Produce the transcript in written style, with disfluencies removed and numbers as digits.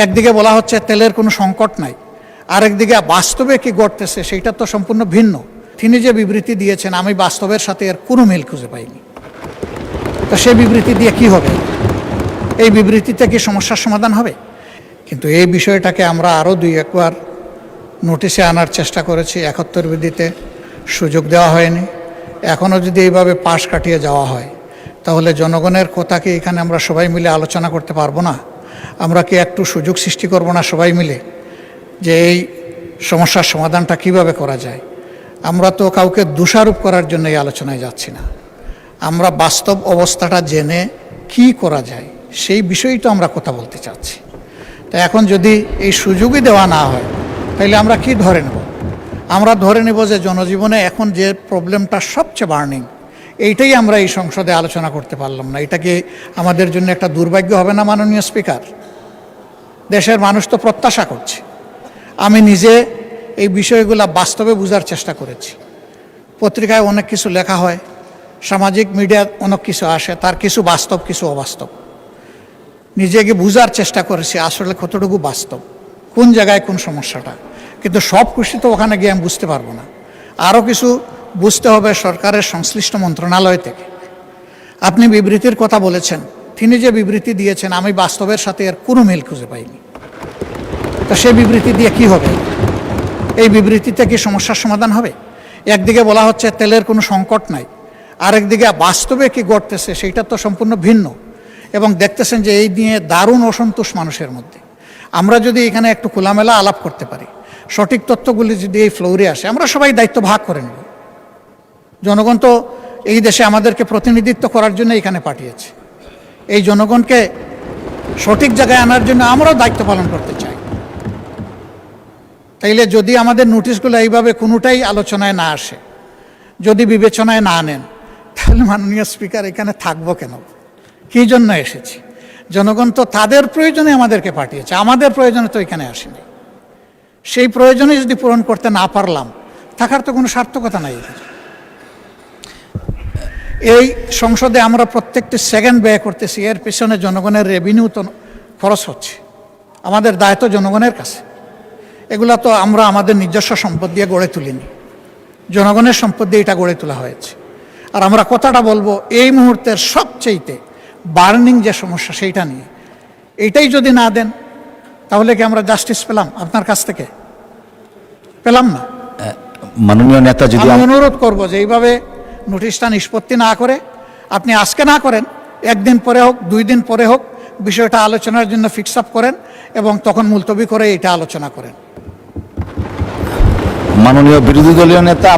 একদিকে বলা হচ্ছে তেলের কোনো সংকট নাই, আরেকদিকে বাস্তবে কি ঘটতেছে সেইটা তো সম্পূর্ণ ভিন্ন। তিনি যে বিবৃতি দিয়েছেন আমি বাস্তবের সাথে এর কোনো মিল খুঁজে পাইনি। তো সেই বিবৃতি দিয়ে কি হবে? এই বিবৃতিতে কি সমস্যার সমাধান হবে? কিন্তু এই বিষয়টাকে আমরা আরও দুই একবার নোটিশে আনার চেষ্টা করেছি, 71 বিধিতে সুযোগ দেওয়া হয়নি। এখনও যদি এইভাবে পাশ কাটিয়ে যাওয়া হয় তাহলে জনগণের কথা কি এখানে আমরা সবাই মিলে আলোচনা করতে পারবো না? আমরা কি একটু সুযোগ সৃষ্টি করব না সবাই মিলে যে এই সমস্যার সমাধানটা কিভাবে করা যায়? আমরা তো কাউকে দোষারোপ করার জন্য এই আলোচনায় যাচ্ছি না, আমরা বাস্তব অবস্থাটা জেনে কি করা যায় সেই বিষয়েই তো আমরা কথা বলতে চাচ্ছি। তো এখন যদি এই সুযোগই দেওয়া না হয় তাহলে আমরা কি ধরে নেব? আমরা ধরে নেব যে জনজীবনে এখন যে প্রবলেমটা সবচেয়ে বার্নিং, এইটাই আমরা এই সংসদে আলোচনা করতে পারলাম না। এটা কি আমাদের জন্য একটা দুর্ভাগ্য হবে না মাননীয় স্পিকার? দেশের মানুষ তো প্রত্যাশা করছে। আমি নিজে এই বিষয়গুলো বাস্তবে বোঝার চেষ্টা করেছি। পত্রিকায় অনেক কিছু লেখা হয়, সামাজিক মিডিয়ায় অনেক কিছু আসে, তার কিছু বাস্তব কিছু অবাস্তব। নিজেকে বোঝার চেষ্টা করেছি আসলে কতটুকু বাস্তব, কোন জায়গায় কোন সমস্যাটা। কিন্তু সব কিছু তো ওখানে গিয়ে আমি বুঝতে পারবো না, আরও কিছু বুঝতে হবে সরকারের সংশ্লিষ্ট মন্ত্রণালয় থেকে। আপনি বিবৃতির কথা বলেছেন, তিনি যে বিবৃতি দিয়েছেন আমি বাস্তবের সাথে এর কোনো মিল খুঁজে পাইনি। তো সেই বিবৃতি দিয়ে কি হবে? এই বিবৃতিতে কি সমস্যার সমাধান হবে? একদিকে বলা হচ্ছে তেলের কোনো সংকট নাই, আরেকদিকে বাস্তবে কি ঘটতেছে সেইটা তো সম্পূর্ণ ভিন্ন। এবং দেখতেছেন যে এই নিয়ে দারুণ অসন্তোষ মানুষের মধ্যে। আমরা যদি এখানে একটু খোলামেলা আলাপ করতে পারি, সঠিক তথ্যগুলি যদি এই ফ্লোরে আসে, আমরা সবাই দায়িত্ব ভাগ করে নেব। জনগণ তো এই দেশে আমাদেরকে প্রতিনিধিত্ব করার জন্য এখানে পাঠিয়েছে। এই জনগণকে সঠিক জায়গায় আনার জন্য আমরাও দায়িত্ব পালন করতে চাই। তাইলে যদি আমাদের নোটিশগুলো এইভাবে কোনোটাই আলোচনায় না আসে, যদি বিবেচনায় না নেন, তাহলে মাননীয় স্পিকার এখানে থাকবো কেন? কী জন্য এসেছি? জনগণ তো তাদের প্রয়োজনে আমাদেরকে পাঠিয়েছে, আমাদের প্রয়োজনে তো এখানে আসেনি। সেই প্রয়োজনে যদি পূরণ করতে না পারলাম, থাকার তো কোনো সার্থকতা নাই। এই সংসদে আমরা প্রত্যেকটি সেকেন্ড ব্যয় করতেছি, এর পেছনে জনগণের রেভিনিউ তো খরচ হচ্ছে। আমাদের দায়িত্ব জনগণের কাছে। এগুলা তো আমরা আমাদের নিজস্ব সম্পদ দিয়ে গড়ে তুলিনি, জনগণের সম্পদ দিয়ে এটা গড়ে তোলা হয়েছে। আর আমরা কথাটা বলবো এই মুহূর্তের সবচেয়েতে বার্নিং যে সমস্যা সেইটা নিয়ে। এইটাই যদি না দেন তাহলে কি আমরা জাস্টিস পেলাম আপনার কাছ থেকে? পেলাম না। মাননীয় নেতা, যদি আমি অনুরোধ করবো যে এইভাবে নোটিশটা নিষ্পত্তি না করে আপনি আজকে না করেন, একদিন পরে হোক, 2 দিন পরে হোক, বিষয়টা আলোচনার জন্য ফিক্স আপ করেন এবং তখন মুলতবি করে এটা আলোচনা করেন। মাননীয় বিরোধী দলীয় নেতা